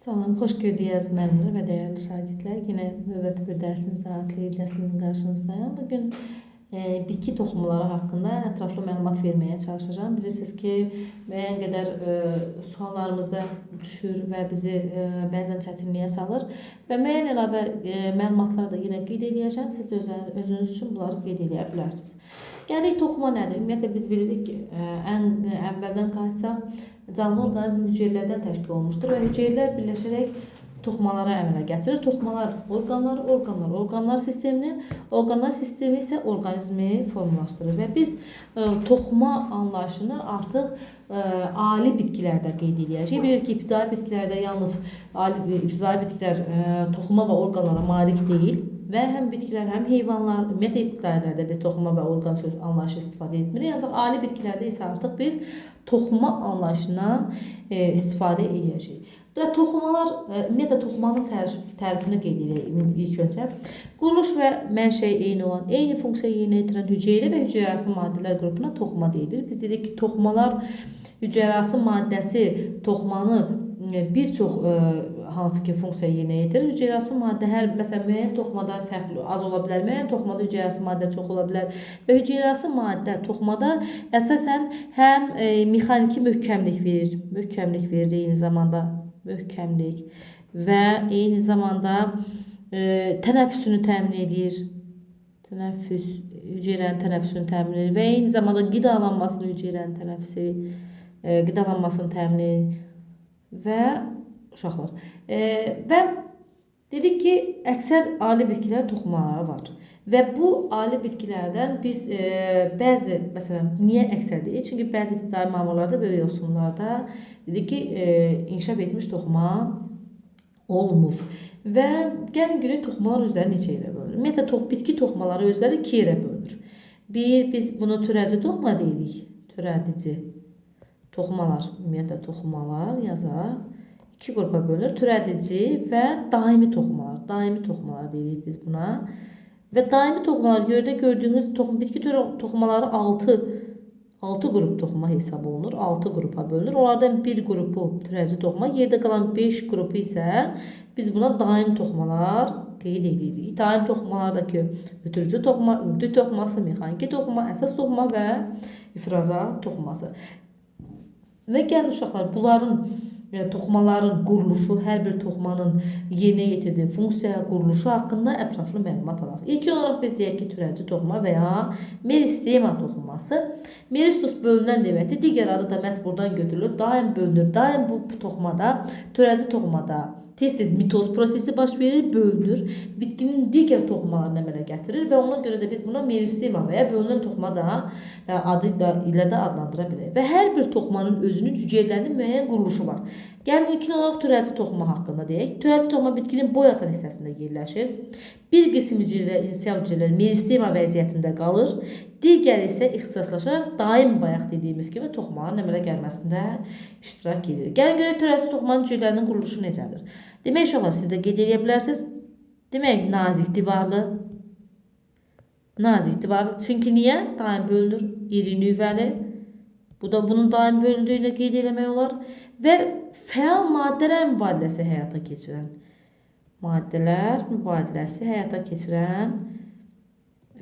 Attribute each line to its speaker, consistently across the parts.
Speaker 1: Salam, xoş gördük müəllimlər və dəyərli şagirdlər. Yenə növbəti bir dərsin saatlı dərsinin qarşınızdayım. Bugün bitki toxumları haqqında ətraflı məlumat verməyə çalışacağım. Bilirsiniz ki, müəyyən qədər suallarımızda düşür və bizi bəzən çətinliyə salır və müəyyən əlavə məlumatlar da yenə qeyd edəcəm. Siz də özünüz üçün bunları qeyd edə bilərsiniz. Gəlik toxuma nədir? Ümumiyyətlə biz bilirik ki, ən əvvəldən qalsaq canlı orqanizm hüceyrələrdən təşkil olunmuşdur və hüceyrələr birləşərək toxumalara əmələ gətirir. Toxumalar orqanlar sistemi isə orqanizmi formalaşdırır və biz toxuma anlayışını artıq ali bitkilərdə qeyd edəcəyik. Bilirik ki, ibtidai bitkilərdə yalnız ibtidai bitkilər toxuma və orqanlara malik deyil. Və həm bitkilər, həm heyvanlar, ümumiyyətlə ibtidailərdə biz toxuma və orqan söz anlayışı istifadə etmirik. Ancaq ali bitkilərdə isə artıq biz toxuma anlayışından istifadə edəcəyik. Və toxumalar, ümumiyyətlə toxumanın tərifini qeyd edək ilk öncə. Quruluş və mənşəyi eyni olan, eyni funksiya yerinə yetirən hüceyrə və hüceyrəarası maddələr qrupuna toxuma deyilir. Biz dedik ki, toxumalar hüceyrəarası maddəsi toxumanı bir çox hansı ki funksiya yerinə yetirir. Hüceyrəarası maddə məsələn müəyyən toxumada fərqli az ola bilər, müəyyən toxumada hüceyrəarası maddə çox ola bilər və hüceyrəarası maddə toxumada əsasən həm mexaniki möhkəmlik verir eyni zamanda möhkəmlik və eyni zamanda tənəffüsünü təmin edir. Hüceyrənin tənəffüsünü təmin edir və eyni zamanda qidalanmasını təmin edir və uşaqlar. Və dedik ki, əksər ali bitkilər toxumaları var. Və bu ali bitkilərdən biz bəzi, məsələn, niyə əksər deyil? Çünki bəzi ibtidai mamurlarda, böyük yosunlarda dedik ki, inkişaf etmiş toxuma olmur. Və gəlin görək toxumalar özləri neçə yerə bölünür? Ümumiyyətlə, bitki toxumaları özləri 2 yerə bölünür. Biz bunu türədici toxuma deyirik. Türədici toxumalar, ümumiyyətlə toxumalar yazaq. 2 qrupa bölünür. Türədici və daimi toxumalar. Daimi toxumalar deyirik biz buna. Və daimi toxumalar gördüyünüz bitki toxumaları 6 qrup toxuma hesab olunur. 6 qrupa bölünür. Onlardan bir qrupu türədici toxuma, yerdə qalan 5 qrupu isə biz buna daim toxumalar qeyd edirik. Daim toxumalardakı ötürücü toxuma, ürdü toxuması, mexaniki toxuma, əsas toxuma və ifrazat toxuması. Və gəlin uşaqlar, bunların toxumaların quruluşu, hər bir toxumanın yerinə yetirdiyi funksiya, quruluşu haqqında ətraflı məlumat alaq. İlk olaraq biz deyək ki, türədici toxuma və ya meristema toxuması. Meristus bölünən deməkdir. Digər adı da məhz buradan götürülür. Daim bölünür. Daim bu toxumada, türədici toxumada tez-tez mitoz prosesi baş verir, bölünür. Bitkinin digər toxumalarını əmələ gətirir və ona görə də biz buna meristema və ya bölünən toxuma da adı ilə də adlandıra bilərik. Və hər bir toxumanın özünün hüceyrələrinin müəyyən quruluşu var. Gəlin ilkin olaraq türədici toxuma haqqında deyək. Türədici toxuma bitkinin boy atan hissəsində yerləşir. Bir qism hüceyrələr, inisial hüceyrələr meristema vəziyyətində qalır. Digəri isə ixtisaslaşaraq daim bayaq dediyimiz kimi toxumanın əmələ gəlməsində iştirak edir. Gəlin görək türədici toxumanın hüceyrələrinin quruluşu necədir? Demək uşaqlar, siz də qeyd edə bilərsiniz. Demək, nazik divarlı. Çünki niyə? Daim bölünür. İri nüvəli. Bu da bunun daim bölündüyünü qeyd eləmək olar. Və fəal maddələr mübadiləsi həyata keçirən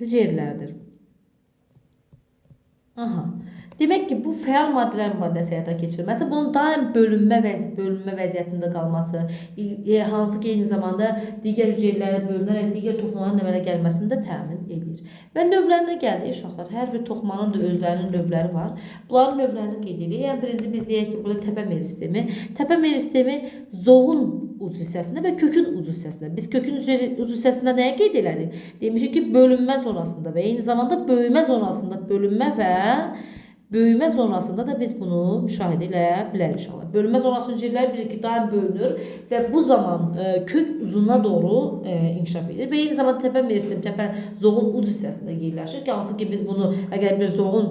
Speaker 1: hüceyrələrdir. Demək ki, bu fəal maddələr mübadiləsi həyata keçirilməsi, bunun daim bölünmə vəziyyətində qalması, hansı ki, eyni zamanda digər hüceyrələrə bölünərək digər toxumaların əmələ gəlməsini də təmin edir. Və növlərinə gəldik uşaqlar. Hər bir toxumanın da özlərinin növləri var. Bunların növlərini qeyd edirik. Yəni, birinci biz deyək ki, burada təpə meristemi. Təpə meristemi zoğun uc hissəsində və kökün uc hissəsində. Biz kökün uc hissəsində nəyə qeyd elədik? Demişik ki, bölünmə zonasında və eyni zamanda böyümə zonasında böyümə zonasında da biz bunu müşahidə elə bilərik inşallah. Bölünmə zonası hüceyrələri bilir ki, daim bölünür və bu zaman kök uzuna doğru inkişaf edir. Və eyni zamanda təpə meristemi, təpə zoğun uc hissəsində yerləşir. Hansı ki, biz bunu əgər bir zoğun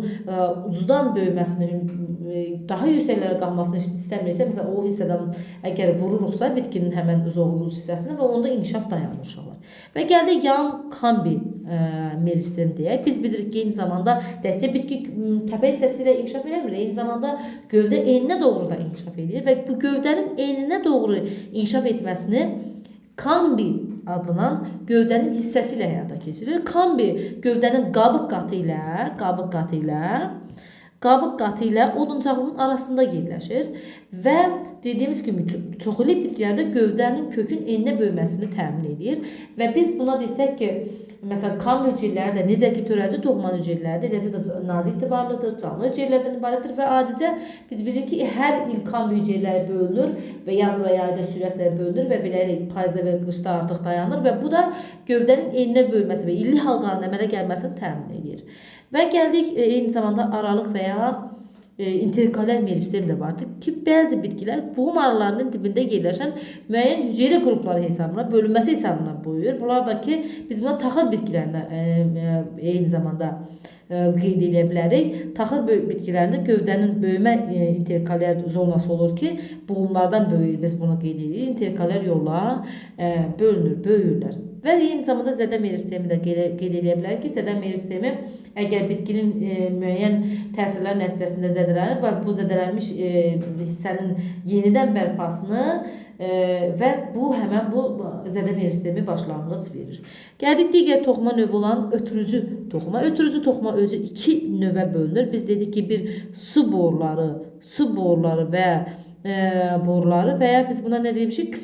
Speaker 1: ucdan böyüməsini, daha yüksəklərə qalmasını istəmiriksə, məsələn, o hissədən əgər vururuqsa bitkinin həmən zoğun uc hissəsini və onda inkişaf dayanır uşaqlar. Və gəldik yan kambi meristem deyək. Biz bilirik ki, eyni zamanda təkcə bitki təpə hissəsi ilə inkişaf eləmir, eyni zamanda gövdə eninə doğru da inkişaf edir və bu gövdənin eninə doğru inkişaf etməsini kambi adlanan gövdənin hissəsi ilə həyata keçirir. Kambi gövdənin qabıq qatı ilə oduncağının arasında yerləşir və dediyimiz kimi çoxlu bitkilərdə gövdənin kökün eninə böyüməsini təmin edir və biz buna desək ki, məsələn, kan hüceyrələri də necə ki törəci toxuman hüceyrələrdir, eləcə də nazik divarlıdır, canlı hüceyrələrdən ibarətdir və adicə biz bilirik ki, hər il kan hüceyrələri bölünür və yaz və yayda sürətlə bölünür və beləliklə payızda və qışda artıq dayanır və bu da gövdənin eninə böyüməsi və illik halqanın əmələ gəlməsini təmin edir. Və gəldik eyni zamanda aralıq və ya interkalyar meristem də vardır ki, bəzi bitkilər buğum aralarının dibində yerləşən müəyyən hüceyrə qrupları hesabına, bölünməsi hesabına böyüyür. Bunlar da ki, biz buna taxıl bitkilərinə eyni zamanda qeyd edə bilərik. Taxıl bitkilərində gövdənin böyümə interkalyar zonası olur ki, buğumlardan böyüyür. Biz bunu qeyd edirik. Interkalyar yolla bölünür, böyüyürlər. Və eyni zamanda zədə meristemi də qeyd edə bilərik ki, zədə meristemi əgər bitkinin müəyyən təsirlər nəticəsində zədələnir və bu zədələnmiş hissənin yenidən bərpasını və bu həmən bu zədə meristemi başlanğıc verir. Gəldik digər toxuma növü olan ötürücü toxuma. Ötürücü toxuma özü iki növə bölünür. Biz dedik ki, bir su boruları və ya biz buna nə demişik?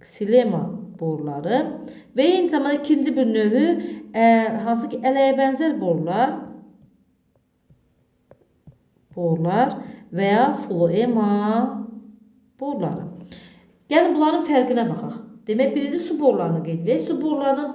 Speaker 1: Ksilema boruları və eyni zamanda ikinci bir növü hansı ki ələyə bənzər borular və ya floema boruları. Gəlin bunların fərqinə baxaq. Demək, birinci su borularını qeyd edək. Su borularının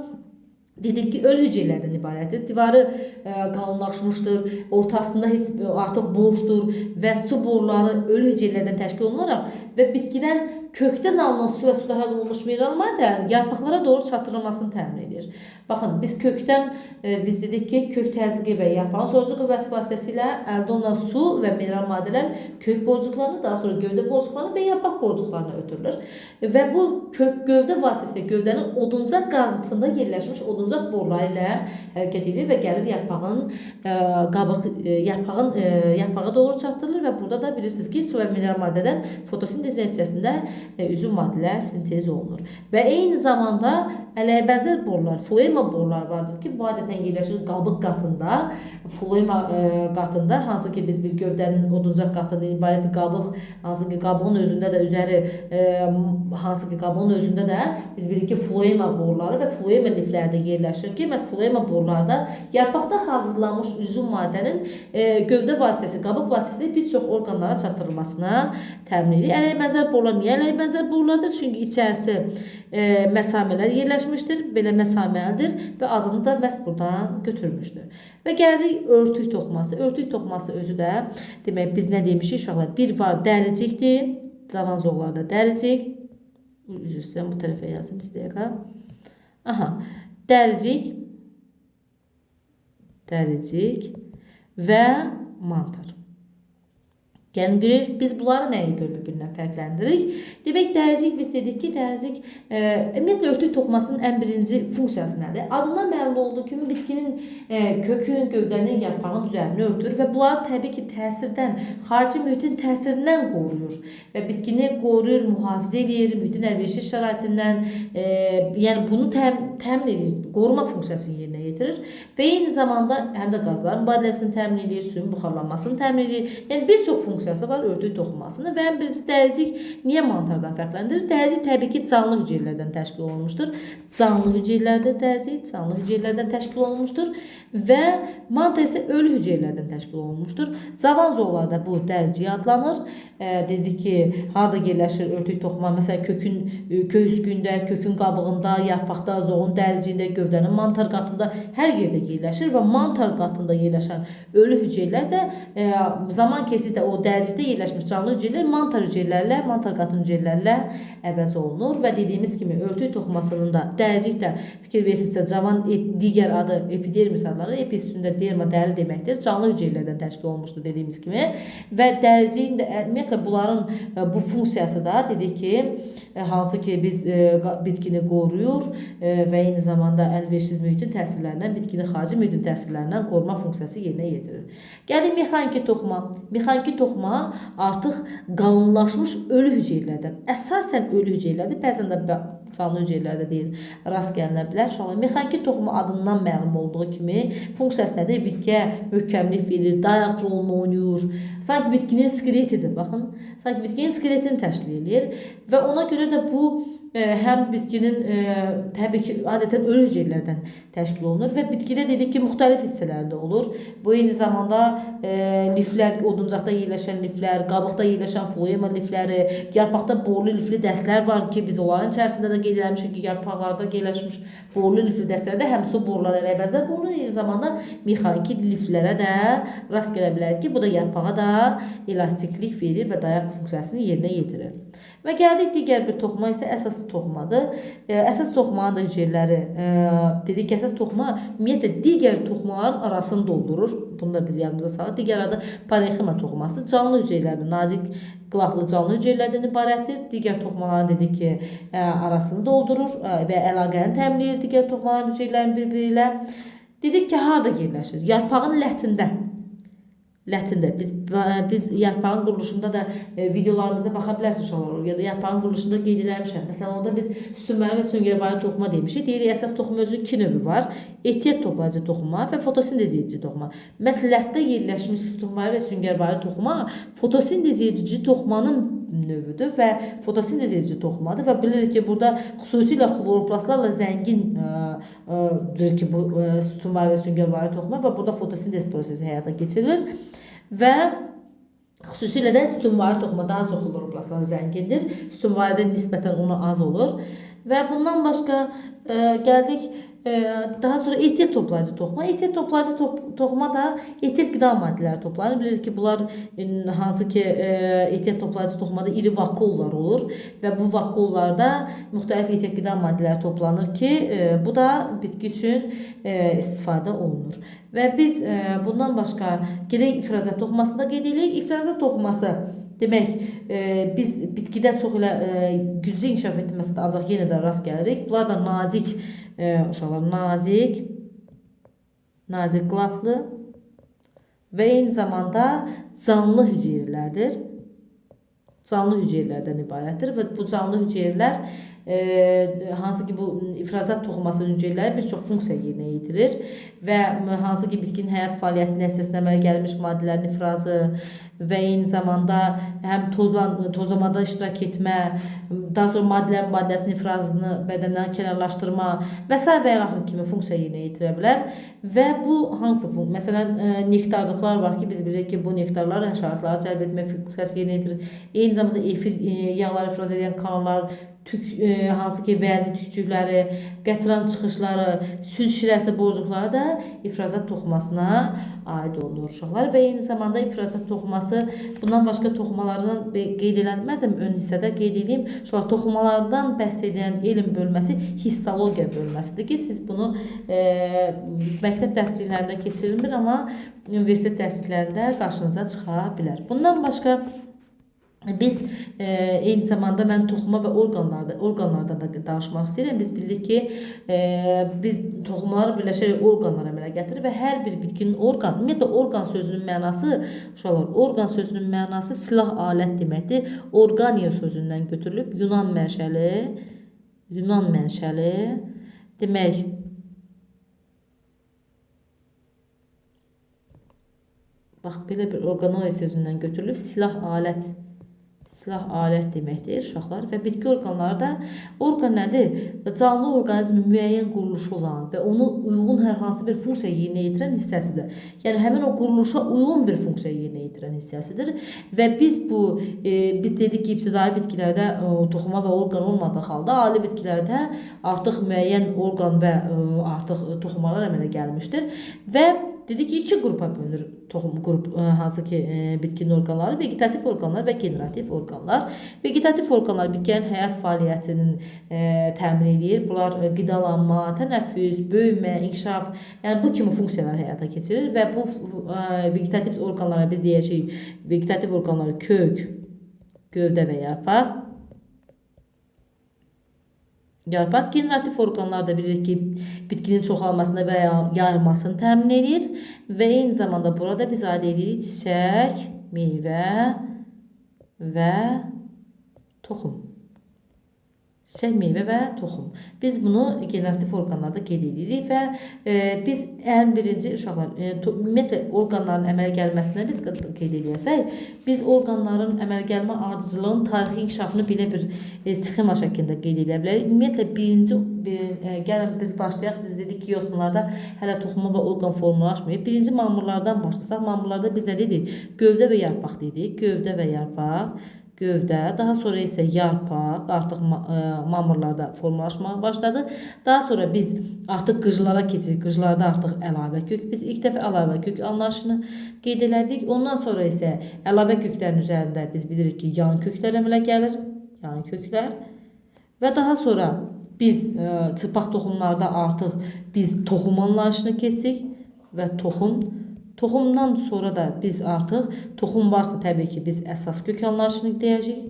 Speaker 1: dedik ki, ölü hüceyrələrdən ibarətdir. Divarı qalınlaşmışdır, ortasında heç artıq boşdur və su boruları ölü hüceyrələrdən təşkil olunaraq və bitkidən kökdən alınan su və suda həll olunmuş mineral maddələrin yarpaqlara doğru çatdırılmasını təmin edir. Baxın, biz kökdən biz dedik ki, kök təzyiqi və yarpağın soyucu qüvvəsi vasitəsilə əldə olunan su və mineral maddələr kök borcuqlarına, daha sonra gövdə borcuqlarına və yarpaq borcuqlarına ötürülür. Və bu gövdə vasitəsilə gövdənin oduncaq qanadında yerləşmiş oduncaq boruları ilə hərəkət edir və gəlir yarpağa doğru çatdırılır və burada da bilirsiniz ki, su və mineral maddədən fotosintez nəticəsində üzüm maddələr sintez olunur. Və eyni zamanda ələyə bənzər borular, floema borular vardır ki, bu adətən yerləşir qabıq qatında. Floema qatında, hansı ki biz bir gövdənin oduncaq qatında ibarət qabıq, hansı ki qabığın özündə də biz bilirik ki, floema boruları və floema liflərdə yerləşir ki, məhz floema borularda yarpaqda hazırlanmış üzüm maddənin gövdə vasitəsi, qabıq vasitəsi bir çox orqanlara çatdırılmasına təmin edir. Ələyə bənzər borular niyə ələyə bənzər borulardır? Çünki içərisi məsamələr yerləşmişdir, belə məsaməlidir və adını da məhz buradan götürmüşdür. Və gəldik örtük toxuması. Örtük toxuması özü də, demək biz nə demişik uşaqlar? Bir var dəricikdir, cavan zoğlarda dəricik. Üzrüstən bu tərəfə yazdım istəyək. Dəricik və mantar. Yəni görək, biz bunları nəyə görə bir-birindən fərqləndiririk? Demək, dəricik biz dedik ki, dəricik ümumiyyətlə örtük toxumasının ən birinci funksiyası nədir? Adından məlum olduğu kimi bitkinin kökün, gövdənin, yarpağın üzərini örtür və bunları təbii ki, təsirdən, xarici mühitin təsirindən qoruyur və bitkini qoruyur, mühafizə edir, mühitin əlverişli şəraitindən, yəni bunu təmin edir, qoruma funksiyasını yerinə yetirir və eyni zamanda həm də qazların mübadiləsini təmin edir, suyun buxarlanmasını təmin edir. Yəni bir çox funksiyası var örtük toxumasının və ən birinci dəricik niyə mantardan fərqləndirir? Dəricik təbii ki, canlı hüceyrələrdən təşkil olunmuşdur. Canlı hüceyrələrdir dəricik, canlı hüceyrələrdən təşkil olunmuşdur və mantar isə ölü hüceyrələrdən təşkil olunmuşdur. Cavan zoğlarda bu dəricik adlanır. Dedik ki, harada yerləşir örtük toxuma? Məsələn, kök üskündə, kökün qabığında, yarpaqda, zoğun dəriciyində, gövdənin mantar qatında hər yerdə yerləşir və mantar qatında yerləşən ölü hüceyrələr də zaman keçdikcə o dəricikdə yerləşmiş canlı hüceyrələr mantar hüceyrələrlə, mantar qatın hüceyrələrlə əvəz olunur və dediyimiz kimi örtük toxumasının da dəricilikdə fikir versinizsə, cavan digər adı epidermis adları, epi üstündə derma dəri deməkdir. Canlı hüceyrələrdən təşkil olunmuşdur dediyimiz kimi və dəriciyin də ümumiyyətlə bunların bu funksiyası da dedik ki, hansı ki biz bitkini qoruyur və eyni zamanda əlverişsiz mühitin təsirlərindən, bitkini xarici mühitin təsirlərindən qoruma funksiyası yerinə yetirir. Gəlir mexaniki toxuma. Mexaniki toxuma artıq qalınlaşmış ölü hüceyrələrdən, əsasən ölü hüceyrələrdir, bəzən də canlı hüceyrələrdə deyil, rast gəlinə bilər. Mexaniki toxuma adından məlum olduğu kimi funksiyası nədir? Bitkiyə möhkəmlik verir, dayaq rolunu oynayır. Sanki bitkinin skeletidir, baxın. Sanki bitkinin skeletini təşkil edir və ona görə də bu həm bitkinin təbii ki, adətən ölü hüceyrələrdən təşkil olunur və bitkidə dedik ki, müxtəlif hissələrdə olur. Bu eyni zamanda liflər, oduncaqda yerləşən liflər, qabıqda yerləşən floema lifləri, yarpaqda borlu lifli dəstlər var ki, biz onların içərisində də qeyd eləmişik ki, yarpaqlarda yerləşmiş borlu lifli dəstlərdə həm su boruları ilə bənzər borlu, eyni zamanda mexaniki liflərə də rast gələ bilər ki, bu da yarpağa da elastiklik verir və dayaq funksiyasını yerinə yetirir. Və gəldik digər bir toxuma isə əsas toxumadır. Əsas toxumanın da hüceyrələri dedik ki, əsas toxuma ümumiyyətlə digər toxumaların arasını doldurur. Bunu da biz yadımıza salaq. Digər adı parenxima toxumasıdır. Canlı hüceyrələrdir, nazik qılaflı canlı hüceyrələrdən ibarətdir. Digər toxumaların dedik ki, arasını doldurur və əlaqəni təmin edir digər toxumaların hüceyrələrin bir-biri ilə. Dedik ki, harada yerləşir? Yarpağın ləhtində. Ləhtində. Biz yarpağın quruluşunda da videolarımızda baxa bilərsiniz uşaqlar, ya da yarpağın quruluşunda qeyd eləmişəm. Məsələn, onda biz sütunvari və süngərvari toxuma demişik. Deyirik, əsas toxuma özü 2 növü var. Ehtiyat toplayıcı toxuma və fotosintez edici toxuma. Məsələn, ləhtdə yerləşmiş sütunvari və süngərvari toxuma fotosintez edici toxumanın növüdür və fotosintez edici toxumadır və bilirik ki, burada xüsusilə xloroplastlarla zəngindir ki, bu sütunvari və süngərvari toxuma və burada fotosintez prosesi həyata keçirilir və xüsusilə də sütunvari toxuma daha çox xloroplastlar zəngindir. Sütunvaridə nisbətən ona az olur və bundan başqa gəldik daha sonra ehtiyat toplayıcı toxuma. Ehtiyat toplayıcı toxuma da ehtiyat qida maddələri toplanır. Bilirik ki, bunlar hansı ki ehtiyat toplayıcı toxumada iri vakuollar olur və bu vakuollarda müxtəlif ehtiyat qida maddələri toplanır ki, bu da bitki üçün istifadə olunur. Və biz bundan başqa gedək ifrazat toxumasını da qeyd edirik. İfrazat toxuması demək, biz bitkidə çox elə güclü inkişaf etməsində ancaq yenə də rast gəlirik. Bunlar da nazik uşaqlar, nazik qılaflı və eyni zamanda canlı hüceyrələrdir. Canlı hüceyrələrdən ibarətdir və bu canlı hüceyrələr hansı ki bu ifrazat toxumasının hüceyrələri bir çox funksiya yerinə yetirir və hansı ki bitkinin həyat fəaliyyətinin əsasına əmələ gəlmiş maddələrin ifrazı və eyni zamanda həm tozlamada iştirak etmə, daha sonra maddələrin maddəsinin ifrazını bədəndən kənarlaşdırma və s. və yaxud kimi funksiya yerinə yetirə bilər və bu hansı funksiya? Məsələn, nektarlıqlar var ki, biz bilirik ki, bu nektarlar həşəratları cəlb etmə funksiyası yerinə yetirir. Eyni zamanda efir yağları ifraz edən kanallar, hansı ki vəzi tükcükləri, qətran çıxışları, süd şirəsi bozuqları da ifrazat toxumasına aid olunur uşaqlar və eyni zamanda ifrazat toxuması bundan başqa toxumalardan qeyd eləmədim, ön hissədə qeyd edeyim. Uşaqlar, toxumalardan bəhs edən elm bölməsi histologiya bölməsidir ki, siz bunu məktəb dərsliklərində keçirilmir, amma universitet dərsliklərində qarşınıza çıxa bilər. Bundan başqa biz eyni zamanda mən toxuma və orqanlardan da danışmaq istəyirəm. Biz bildik ki, biz toxumaları birləşərək orqanlara əmələ gətirir və hər bir bitkinin orqan, ümumiyyətlə orqan sözünün mənası, uşaqlar, orqan sözünün mənası silah alət deməkdir. Organiya sözündən götürülüb, Yunan mənşəli demək, bax, belə bir organoid sözündən götürülüb, silah alət deməkdir uşaqlar və bitki orqanları da orqan nədir? Canlı orqanizmin müəyyən quruluşu olan və ona uyğun hər hansı bir funksiya yerinə yetirən hissəsidir. Yəni həmin o quruluşa uyğun bir funksiya yerinə yetirən hissəsidir və biz dedik ki, ibtidai bitkilərdə toxuma və orqan olmadığı halda ali bitkilərdə artıq müəyyən orqan və artıq toxumalar əmələ gəlmişdir və dedik ki iki qrupa bölünür toxum qrup, hansı ki bitkinin orqanları, vegetativ orqanlar və generativ orqanlar. Vegetativ orqanlar bitkinin həyat fəaliyyətinin təmin edir. Bunlar qidalanma, tənəffüs, böyümə, inkişaf, yəni bu kimi funksiyalar həyata keçirir və bu vegetativ orqanlara biz deyəcəyik, vegetativ orqanları kök, gövdə və yarpaq. Yarpaq generativ orqanlar da bilirik ki, bitkinin çoxalmasını və yayılmasını təmin edir və eyni zamanda burada biz aid edirik çiçək, meyvə və toxum. Çiçək, meyvə və toxum. Biz bunu generativ orqanlarda qeyd edirik və biz ən birinci uşaqlar, ümumiyyətlə orqanların əmələ gəlməsinə biz qeyd edərsək, biz orqanların əmələ gəlmə ardıcılığının tarixi inkişafını belə bir sxema şəklində qeyd edə bilərik. Ümumiyyətlə gəlin biz başlayaq, biz dedik ki, yosunlarda hələ toxuma və orqan formalaşmayıb. Birinci mamurlardan başlasaq, mamurlarda biz nə dedik? Gövdə və yarpaq dedik. Gövdə və yarpaq. Gövdə, daha sonra isə yarpaq artıq mamurlarda formalaşmağa başladı. Daha sonra biz artıq qıclara keçirik. Qıclarda artıq əlavə kök. Biz ilk dəfə əlavə kök anlayışını qeyd elədik. Ondan sonra isə əlavə köklərin üzərində biz bilirik ki, yan köklər əmələ gəlir. Yan köklər. Və daha sonra biz çırpaq toxumlarda artıq biz toxum anlayışını keçsik və Toxumdan sonra da biz artıq, toxum varsa təbii ki, biz əsas kök anlayışını deyəcəyik.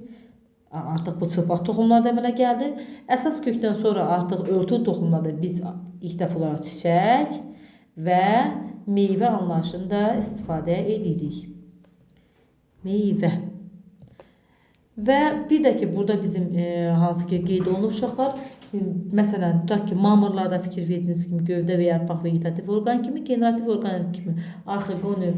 Speaker 1: Artıq bu çırpaq toxumlarda əmələ gəldi. Əsas kökdən sonra artıq örtülü toxumlarda biz ilk dəfə olaraq çiçək və meyvə anlayışını da istifadə edirik. Meyvə. Və bir də ki, burada bizim hansı ki qeyd olunub uşaqlar, məsələn, tutaq ki, mamırlarda fikir verdiyiniz kimi gövdə və yarpaq vegetativ orqan kimi, generativ orqan kimi arxigoni,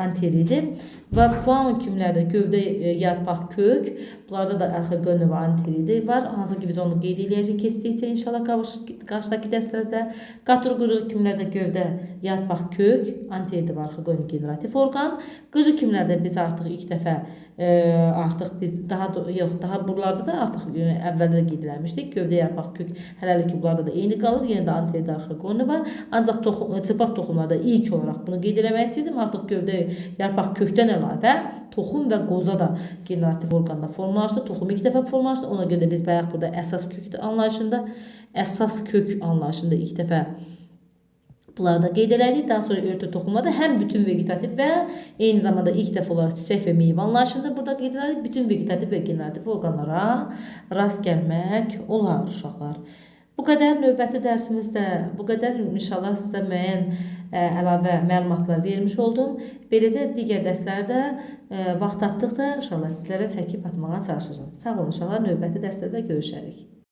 Speaker 1: anteridir və plankton kimlərdə gövdə, yarpaq, kök, bunlarda da arxigoni və anteridir var. Hansı ki biz onu qeyd edəcəyik keçdikcə inşallah qarşıdakı dərslərdə. Qaturquru kimlərdə gövdə, yarpaq, kök, anteridir və arxigoni, generativ orqan. Qıcı kimlərdə biz artıq ilk dəfə artıq biz daha buralarda da artıq əvvəldə də qeyd eləmişdik. Gövdə, yarpaq, kök hələlik ki bunlarda da eyni qalır. Yenə də anteridə arxigoni var. Ancaq çırpaq toxumlarda ilk olaraq bunu qeyd eləmək istəyirdim. Artıq gövdə, yarpaq, kökdən əlavə toxum və qoza da generativ orqanda formalaşdı. Toxum ilk dəfə formalaşdı. Ona görə də biz bayaq burada əsas kök anlayışında ilk dəfə bunları da qeyd elədik. Daha sonra örtü toxumlarda həm bütün vegetativ və eyni zamanda ilk dəfə olaraq çiçək və meyvə anlayışında burada qeyd elədik. Bütün vegetativ və generativ orqanlara rast gəlmək olar uşaqlar. Bu qədər növbəti dərsimizdə, bu qədər inşallah sizə müəyyən əlavə məlumatlar vermiş oldum. Beləcə digər dərslərdə vaxt tapdıqda inşallah sizlərə çəkib atmağa çalışacağım. Sağ olun inşallah, növbəti dərslərdə görüşərik.